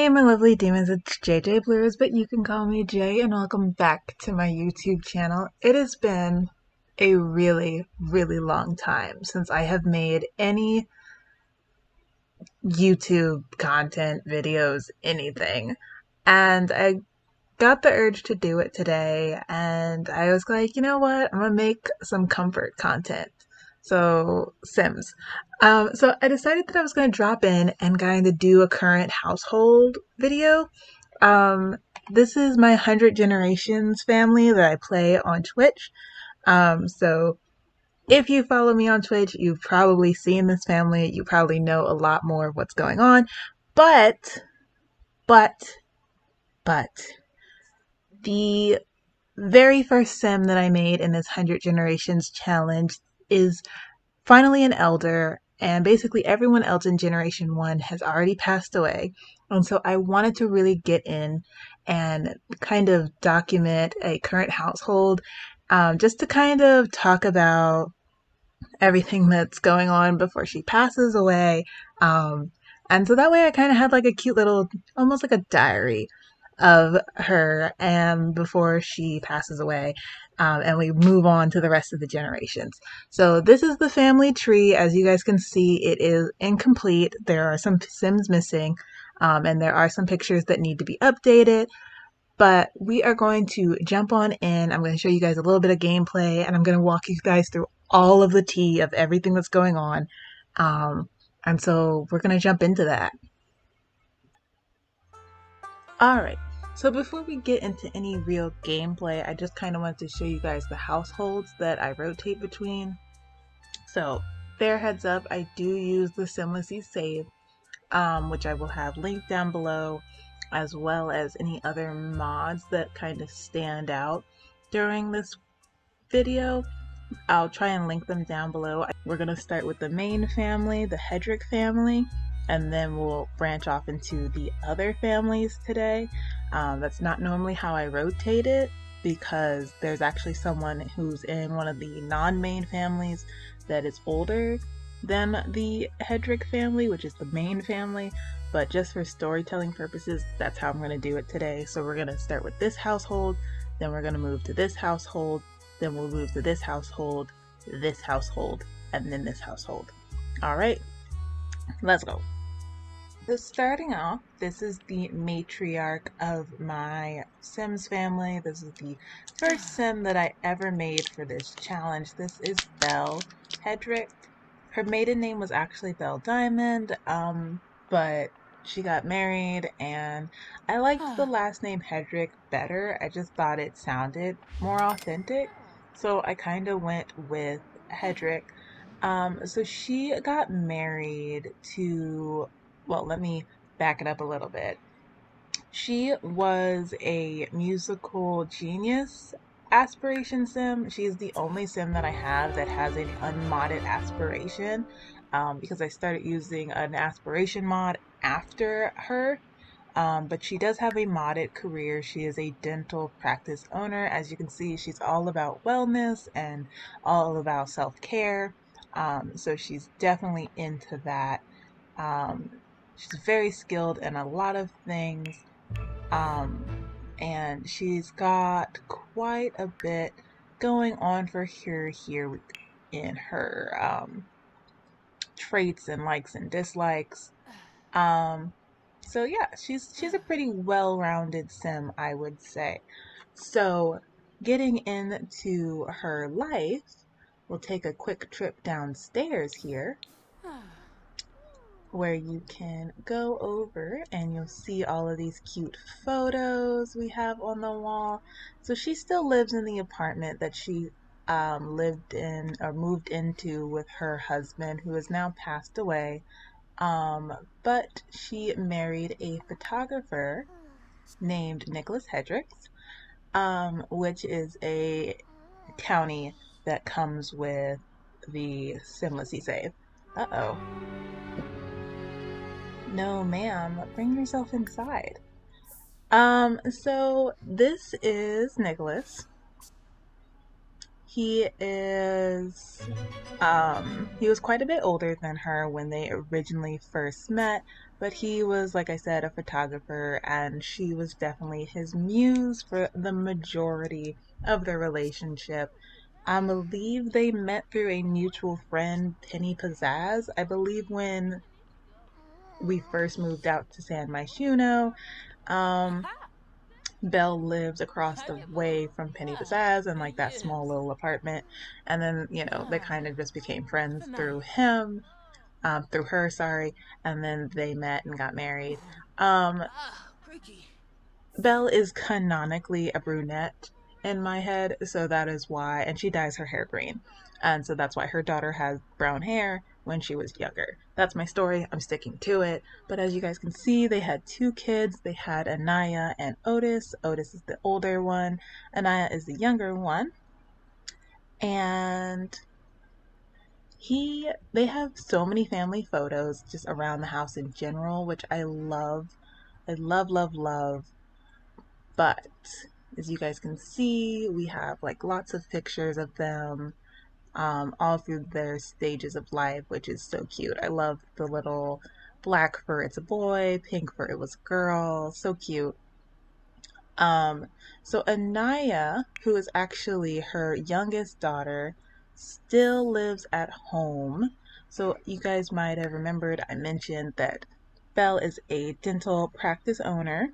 Hey, my lovely demons, it's JJ Blues, but you can call me Jay, and welcome back to my YouTube channel. It has been a really, really long time since I have made any YouTube content, videos, anything. And I got the urge to do it today, and I was like, you know what? I'm gonna make some comfort content. So, Sims. So I decided that I was gonna drop in and kind of do a current household video. Um, this is my 100 Generations family that I play on Twitch. So if you follow me on Twitch, you've probably seen this family. You probably know a lot more of what's going on. But, but, but, the very first sim that I made in this 100 Generations challenge is finally an elder, and basically everyone else in Generation 1 has already passed away. And so I wanted to really get in and kind of document a current household, just to kind of talk about everything that's going on before she passes away. Um, and so that way I kind of had like a cute little, almost like a diary of her and before she passes away. And we move on to the rest of the generations. So this is the family tree. As you guys can see, it is incomplete. There are some Sims missing, and there are some pictures that need to be updated. But we are going to jump on in. I'm going to show you guys a little bit of gameplay, and I'm going to walk you guys through all of the tea of everything that's going on. And so we're going to jump into that. Alright, so before we get into any real gameplay, I just kind of wanted to show you guys the households that I rotate between. So, fair heads up, I do use the Simlessy save, which I will have linked down below, as well as any other mods that kind of stand out during this video. I'll try and link them down below. We're going to start with the main family, the Hedrick family, and then we'll branch off into the other families today. That's not normally how I rotate it, because there's actually someone who's in one of the non-main families that is older than the Hedrick family, which is the main family. But just for storytelling purposes, that's how I'm going to do it today. So we're going to start with this household, then we're going to move to this household, then we'll move to this household, and then this household. Alright, let's go. So starting off, this is the matriarch of my Sims family. This is the first Sim that I ever made for this challenge. This is Belle Hedrick. Her maiden name was actually Belle Diamond, but she got married, and I liked the last name Hedrick better. I just thought it sounded more authentic, so I kind of went with Hedrick. So she got married to, well, let me back it up a little bit. She was a musical genius aspiration sim. She's the only sim that I have that has an unmodded aspiration, because I started using an aspiration mod after her. But she does have a modded career. She is a dental practice owner. As you can see, she's all about wellness and all about self-care. So she's definitely into that. Um, she's very skilled in a lot of things. Um, and she's got quite a bit going on for her here in her traits and likes and dislikes. Um, so yeah, she's a pretty well-rounded sim, I would say. So getting into her life, we'll take a quick trip downstairs here, where you can go over and you'll see all of these cute photos we have on the wall. So she still lives in the apartment that she lived in or moved into with her husband, who has now passed away. But she married a photographer named Nicholas Hedrick, which is a county that comes with the Simlessy save. Uh-oh. No, ma'am. Bring yourself inside. So this is Nicholas. He is, he was quite a bit older than her when they originally first met. but he was, like I said, a photographer, and she was definitely his muse for the majority of their relationship. I believe they met through a mutual friend, Penny Pizzazz. I believe when we first moved out to San Myshuno, um, Belle lived across the way from Penny Pizzazz in like that small little apartment. And then, they kind of just became friends through through her, sorry. And then they met and got married. Um, Belle is canonically a brunette in my head, so that is why, and she dyes her hair green. And so that's why her daughter has brown hair when she was younger. That's my story. I'm sticking to it. But as you guys can see, they had two kids. They had Anaya and Otis. Otis is the older one, Anaya is the younger one. And they have so many family photos just around the house in general, which I love. I love, love, love. But as you guys can see, we have like lots of pictures of them all through their stages of life, which is so cute. I love the little black fur, it's a boy, pink fur, it was a girl. So cute. Um, so Anaya, who is actually her youngest daughter, still lives at home. So you guys might have remembered I mentioned that Belle is a dental practice owner,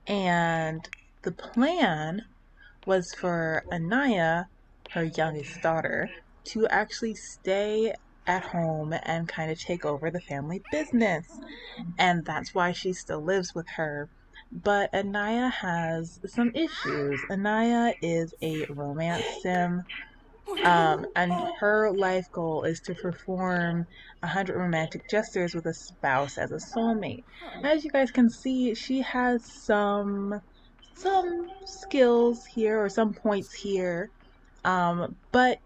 and the plan was for Anaya, her youngest daughter, to actually stay at home and kind of take over the family business. And that's why she still lives with her. But Anaya has some issues. Anaya is a romance sim, and her life goal is to perform 100 romantic gestures with a spouse as a soulmate. As you guys can see, she has some skills here or some points here. But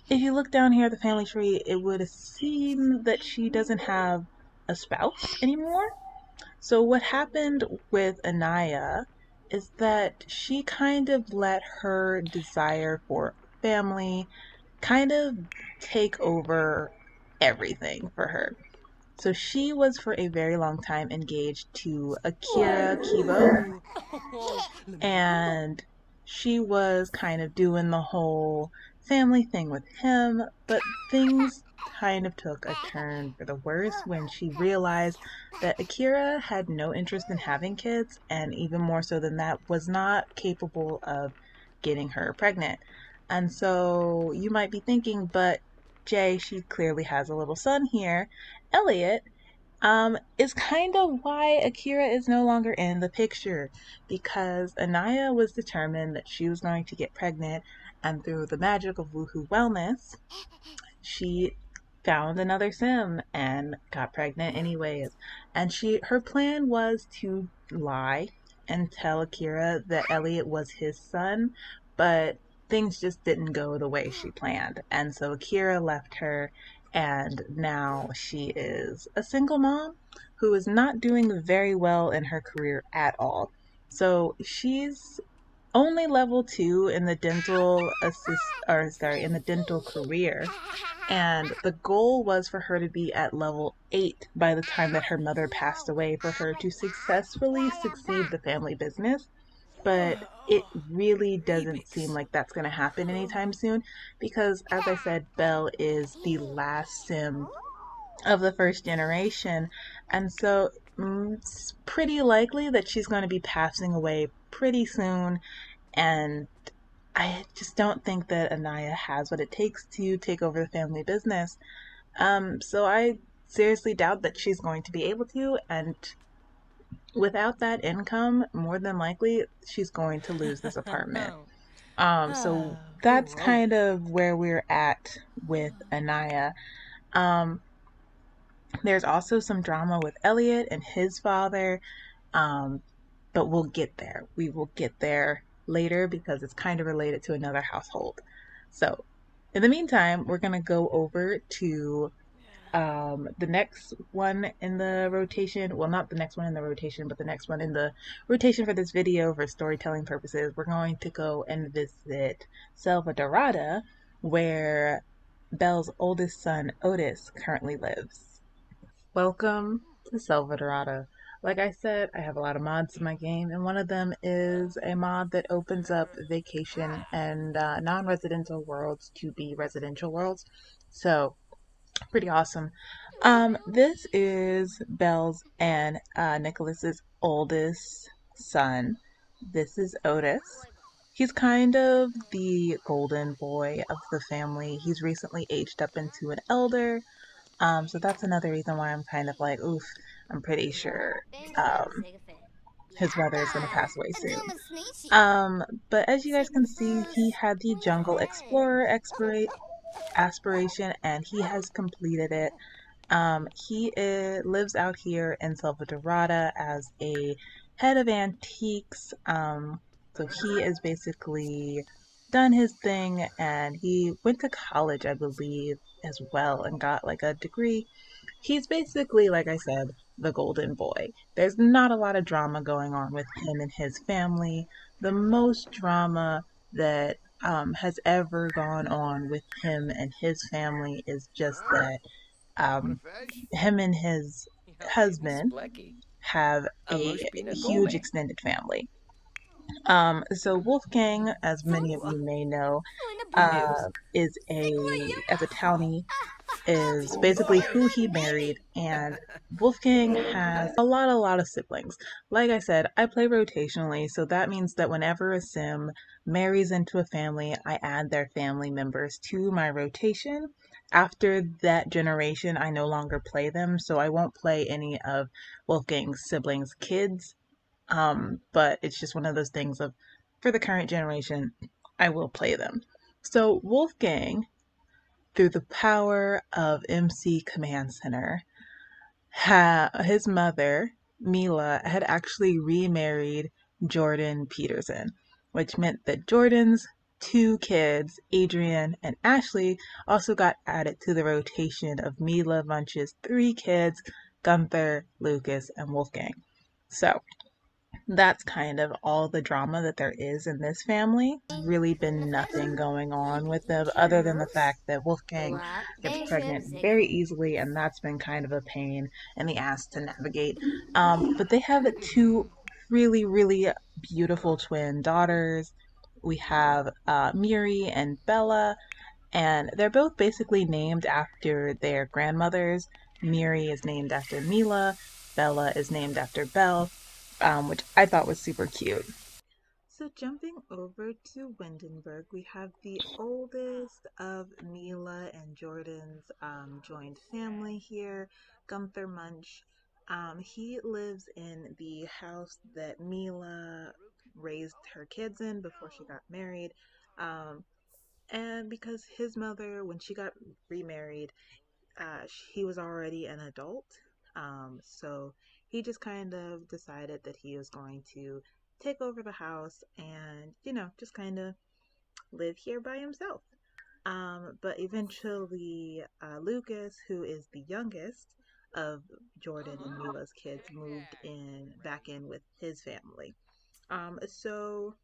if you look down here at the family tree, it would seem that she doesn't have a spouse anymore. So what happened with Anaya is that she kind of let her desire for family kind of take over everything for her. So she was for a very long time engaged to Akira Kibo, and she was kind of doing the whole family thing with him, but things kind of took a turn for the worse when she realized that Akira had no interest in having kids, and even more so than that, was not capable of getting her pregnant. And so you might be thinking, but Jay, she clearly has a little son here, Elliot, is kind of why Akira is no longer in the picture, because Anaya was determined that she was going to get pregnant, and through the magic of Woohoo Wellness, she found another sim and got pregnant anyways. And her plan was to lie and tell Akira that Elliot was his son, but things just didn't go the way she planned. And so Akira left her, and now she is a single mom who is not doing very well in her career at all. So she's only level 2 in the in the dental career, and the goal was for her to be at level 8 by the time that her mother passed away for her to successfully succeed the family business. But it really doesn't seem like that's going to happen anytime soon because, as I said, Belle is the last sim of the first generation. And so it's pretty likely that she's going to be passing away pretty soon. And I just don't think that Anaya has what it takes to take over the family business. So I seriously doubt that she's going to be able to, and without that income, more than likely she's going to lose this apartment. So that's kind of where we're at with Anaya. Um, there's also some drama with Elliot and his father, um, but we'll get there. We will get there later because it's kind of related to another household. So, in the meantime, we're going to go over to the next one in the rotation. Well, not the next one in the rotation, but the next one in the rotation for this video for storytelling purposes. We're going to go and visit Selva Dorada, where Belle's oldest son, Otis, currently lives. Welcome. to Salvadorada. Like I said, I have a lot of mods in my game, and one of them is a mod that opens up vacation and non-residential worlds to be residential worlds. So pretty awesome. This is Belle's and Nicholas's oldest son. This is Otis. He's kind of the golden boy of the family. He's recently aged up into an elder. So that's another reason why I'm kind of like, oof, I'm pretty sure um, his mother is going to pass away soon. But as you guys can see, he had the Jungle Explorer aspiration and he has completed it. He lives out here in Salvadorada as a head of antiques. So he is basically done his thing and he went to college, I believe, as well and got like a degree. He's basically, like I said, the golden boy. There's not a lot of drama going on with him and his family. The most drama that has ever gone on with him and his family is just that um, him and his husband have a huge extended family. So Wolfgang, as many of you may know, is as a townie is basically who he married, and Wolfgang has a lot of siblings. Like I said, I play rotationally, so that means that whenever a sim marries into a family, I add their family members to my rotation. After that generation, I no longer play them, so I won't play any of Wolfgang's siblings' kids. But it's just one of those things of, for the current generation, I will play them. So Wolfgang, through the power of MC Command Center, his mother, Mila, had actually remarried Jordan Peterson, which meant that Jordan's two kids, Adrian and Ashley, also got added to the rotation of Mila Munch's three kids, Gunther, Lucas, and Wolfgang. So that's kind of all the drama that there is in this family. There's really been nothing going on with them other than the fact that Wolfgang gets pregnant very easily, and that's been kind of a pain in the ass to navigate. But they have two really, really beautiful twin daughters. We have Miri and Bella, and they're both basically named after their grandmothers. Miri is named after Mila, Bella is named after Belle, which I thought was super cute. So jumping over to Windenburg, we have the oldest of Mila and Jordan's joined family here, Gunther Munch. He lives in the house that Mila raised her kids in before she got married. Um, and because his mother, when she got remarried, he was already an adult. So he just kind of decided that he was going to take over the house and, just kind of live here by himself. But eventually, Lucas, who is the youngest of Jordan and Mila's kids, moved back in with his family. So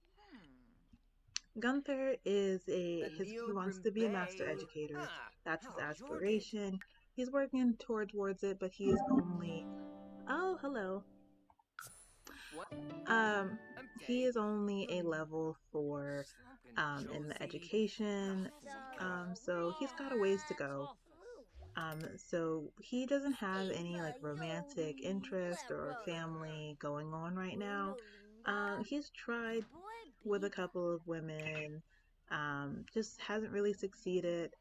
Gunther is he wants to be a master educator. That's his aspiration. He's working towards it, but he is only oh hello. Um he is only a level 4 in the education. So he's got a ways to go. So he doesn't have any like romantic interest or family going on right now. He's tried with a couple of women, just hasn't really succeeded.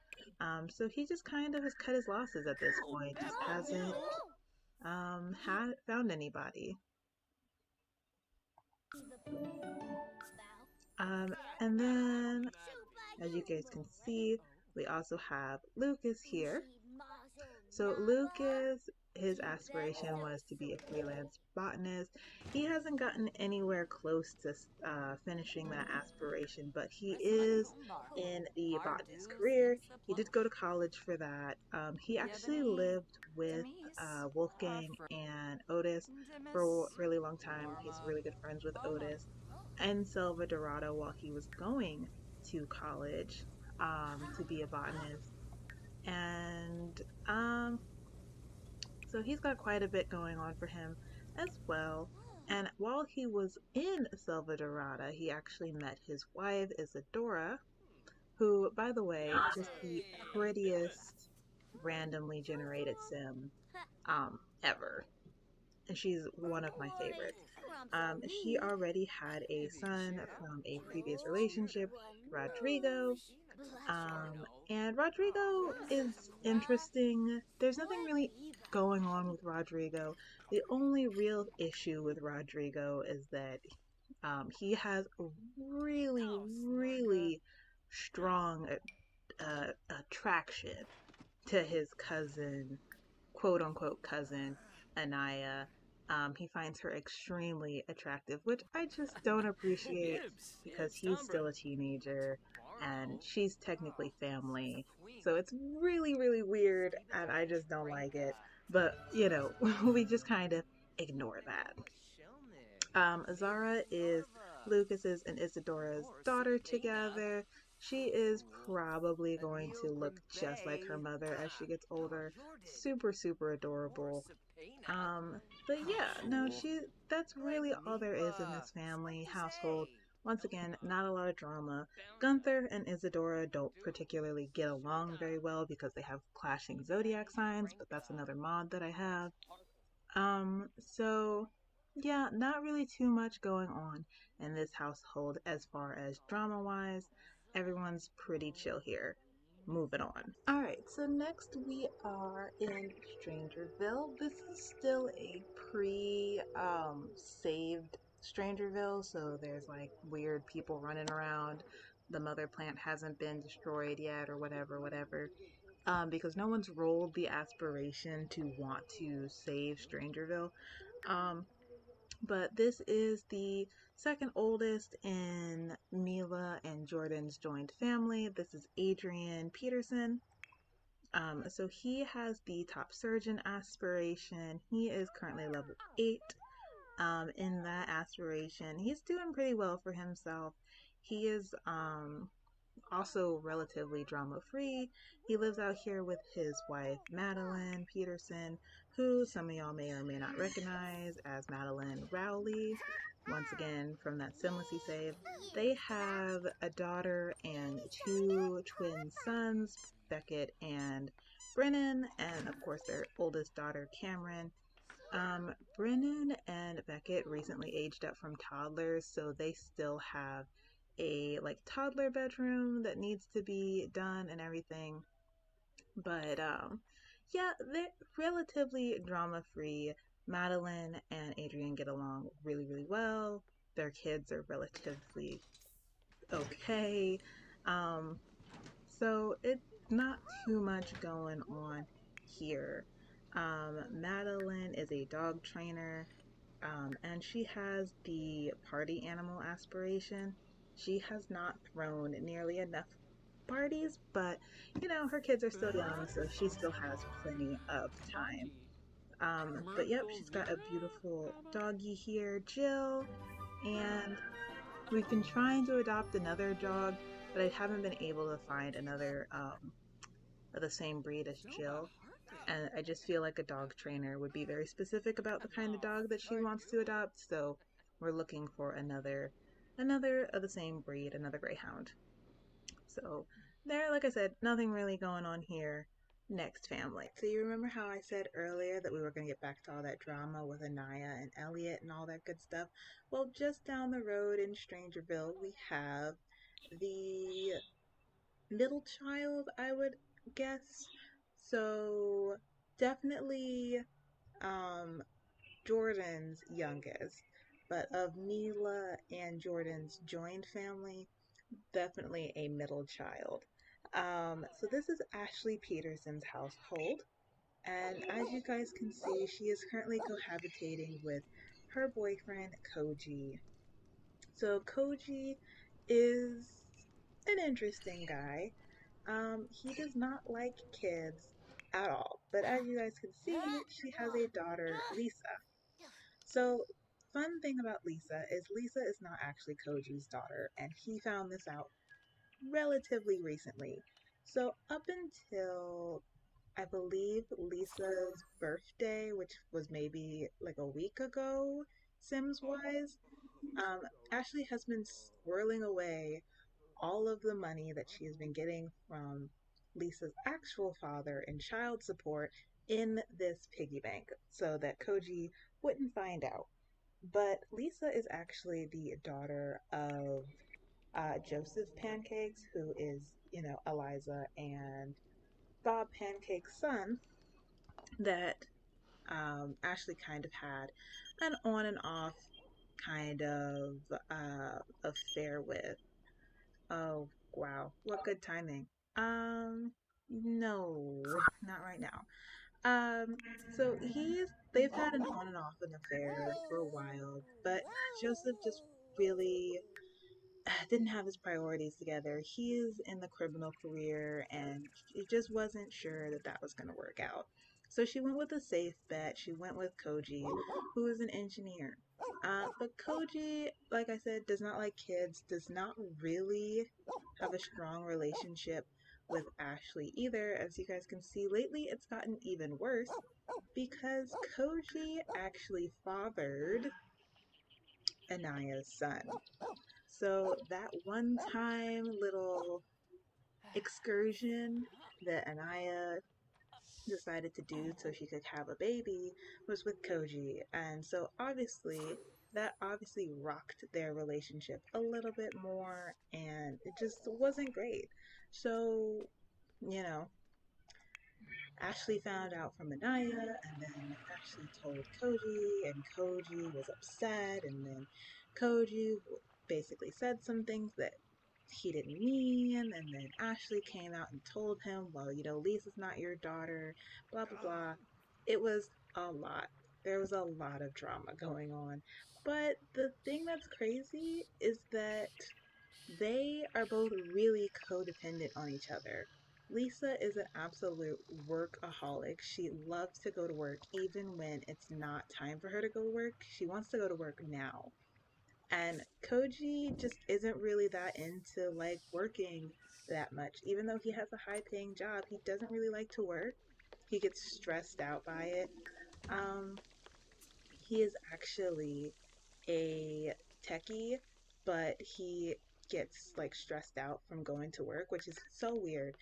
So he just kind of has cut his losses at this point, just hasn't found anybody. And then, as you guys can see, we also have Lucas here. So Lucas, his aspiration was to be a freelance botanist. He hasn't gotten anywhere close to finishing that aspiration, but he is in the botanist career. He did go to college for that. He actually lived with Wolfgang and Otis for a really long time. He's really good friends with Otis and Silva Dorado while he was going to college to be a botanist. And So he's got quite a bit going on for him as well. And while he was in Selva Dorada, he actually met his wife, Isadora, who, by the way, just the prettiest randomly generated sim ever. And she's one of my favorites. She already had a son from a previous relationship, Rodrigo, and Rodrigo is interesting. There's nothing really going on with Rodrigo. The only real issue with Rodrigo is that he has a really, really strong attraction to his cousin, quote unquote cousin, Anaya. He finds her extremely attractive, which I just don't appreciate because he's still a teenager and she's technically family. So it's really, really weird and I just don't like it. But, we just kind of ignore that. Zara is Lucas's and Isadora's daughter together. She is probably going to look just like her mother as she gets older. Super, super adorable. But yeah, no, that's really all there is in this family household. Once again, not a lot of drama. Gunther and Isadora don't particularly get along very well because they have clashing zodiac signs, but that's another mod that I have. So yeah, not really too much going on in this household as far as drama wise. Everyone's pretty chill here. Moving on. Alright, so next we are in Strangerville. This is still a pre saved Strangerville, so there's like weird people running around. The mother plant hasn't been destroyed yet, or whatever, whatever, because no one's rolled the aspiration to want to save Strangerville. Um, but this is the second oldest in Mila and Jordan's joined family. This is Adrian Peterson. So he has the top surgeon aspiration. He is currently level 8. In that aspiration, he's doing pretty well for himself. He is also relatively drama free. He lives out here with his wife, Madeline Peterson, who some of y'all may or may not recognize as Madeline Rowley. Once again, from that Simlicy save. They have a daughter and two twin sons, Beckett and Brennan, and of course their oldest daughter, Cameron. Brennan and Beckett recently aged up from toddlers, so they still have a like toddler bedroom that needs to be done and everything. But yeah, they're relatively drama free. Madeline and Adrian get along really, really well. Their kids are relatively okay. Um, so it's not too much going on here. Madeline is a dog trainer, and she has the party animal aspiration. She has not thrown nearly enough parties, but her kids are still young, so she still has plenty of time. But yep, she's got a beautiful doggy here, Jill, and we've been trying to adopt another dog, but I haven't been able to find another of the same breed as Jill. And I just feel like a dog trainer would be very specific about the kind of dog that she wants to adopt. So we're looking for another of the same breed, another greyhound. So there, like I said, nothing really going on here. Next family. So you remember how I said earlier that we were going to get back to all that drama with Anaya and Elliot and all that good stuff? Well, just down the road in Strangerville, we have the middle child, I would guess. So definitely um Jordan's youngest, but of Mila and Jordan's joined family, definitely a middle child. So this is Ashley Peterson's household, and as you guys can see, she is currently cohabitating with her boyfriend Koji. So Koji is an interesting guy. He does not like kids at all. But as you guys can see, she has a daughter, Lisa. So, fun thing about Lisa is Lisa is not actually Koji's daughter, and he found this out relatively recently. So, up until I believe Lisa's birthday, which was maybe like a week ago, Sims wise, Ashley has been squirreling away all of the money that she has been getting from Lisa's actual father in child support in this piggy bank so that Koji wouldn't find out. But Lisa is actually the daughter of Joseph Pancakes, who is, Eliza and Bob Pancake's son that Ashley kind of had an on and off kind of affair with. Oh, wow. What good timing. No, not right now. So they've had an on and off an affair for a while, but Joseph just really didn't have his priorities together. He is in the criminal career and she just wasn't sure that that was going to work out. So she went with a safe bet. She went with Koji, who is an engineer. But Koji, like I said, does not like kids, does not really have a strong relationship with Ashley either. As you guys can see, lately it's gotten even worse because Koji actually fathered Anaya's son. So that one time little excursion that Anaya decided to do so she could have a baby was with Koji. And so that obviously rocked their relationship a little bit more and it just wasn't great. So, you know, Ashley found out from Anaya, and then Ashley told Koji, and Koji was upset, and then Koji basically said some things that he didn't mean, and then Ashley came out and told him, well, Lisa's not your daughter, blah, blah, blah. It was a lot. There was a lot of drama going on. But the thing that's crazy is that they are both really codependent on each other. Lisa is an absolute workaholic. She loves to go to work even when it's not time for her to go to work. She wants to go to work now. And Koji just isn't really that into like working that much. Even though he has a high paying job, he doesn't really like to work. He gets stressed out by it. Um, he is actually a techie, but he gets like stressed out from going to work, which is so weird.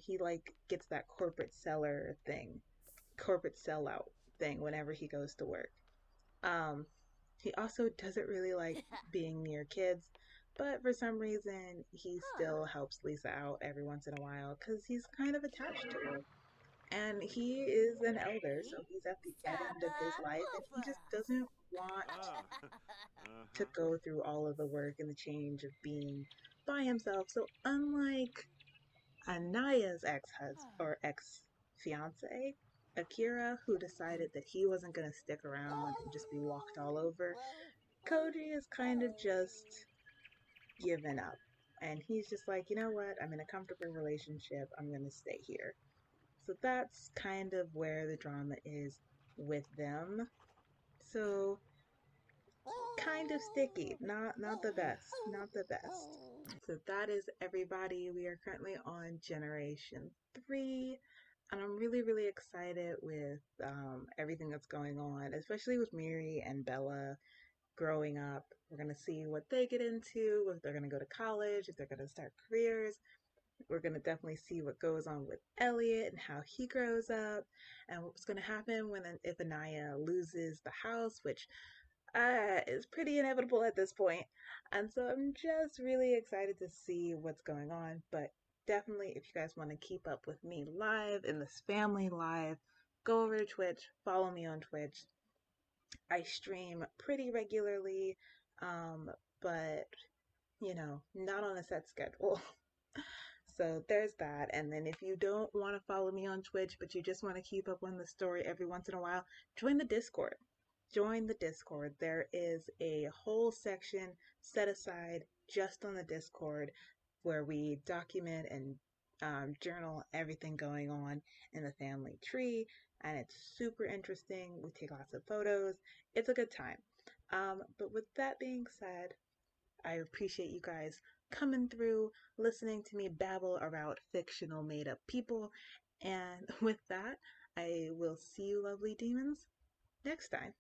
He like gets that corporate sellout thing whenever he goes to work. Um, he also doesn't really like being near kids, but for some reason he still helps Lisa out every once in a while because he's kind of attached to her. And he is an elder, so he's at the end of his life, and he just doesn't want to go through all of the work and the change of being by himself. So unlike Anaya's ex-husband or ex-fiance, Akira, who decided that he wasn't going to stick around and just be walked all over, Koji is kind of just given up. And he's just like, you know what? I'm in a comfortable relationship. I'm going to stay here. So that's kind of where the drama is with them. So kind of sticky. Not the best. Not the best. So that is everybody. We are currently on generation 3. And I'm really, really excited with everything that's going on, especially with Miri and Bella growing up. We're going to see what they get into, if they're going to go to college, if they're going to start careers. We're going to definitely see what goes on with Elliot and how he grows up and what's going to happen if Anaya loses the house, which is pretty inevitable at this point. And so I'm just really excited to see what's going on. But definitely, if you guys want to keep up with me live in this family live, go over to Twitch, follow me on Twitch. I stream pretty regularly, but not on a set schedule. So there's that. And then if you don't want to follow me on Twitch, but you just want to keep up on the story every once in a while, join the Discord. Join the Discord. There is a whole section set aside just on the Discord where we document and journal everything going on in the family tree. And it's super interesting. We take lots of photos. It's a good time. But with that being said, I appreciate you guys coming through, listening to me babble about fictional made up people. And with that, I will see you lovely demons next time.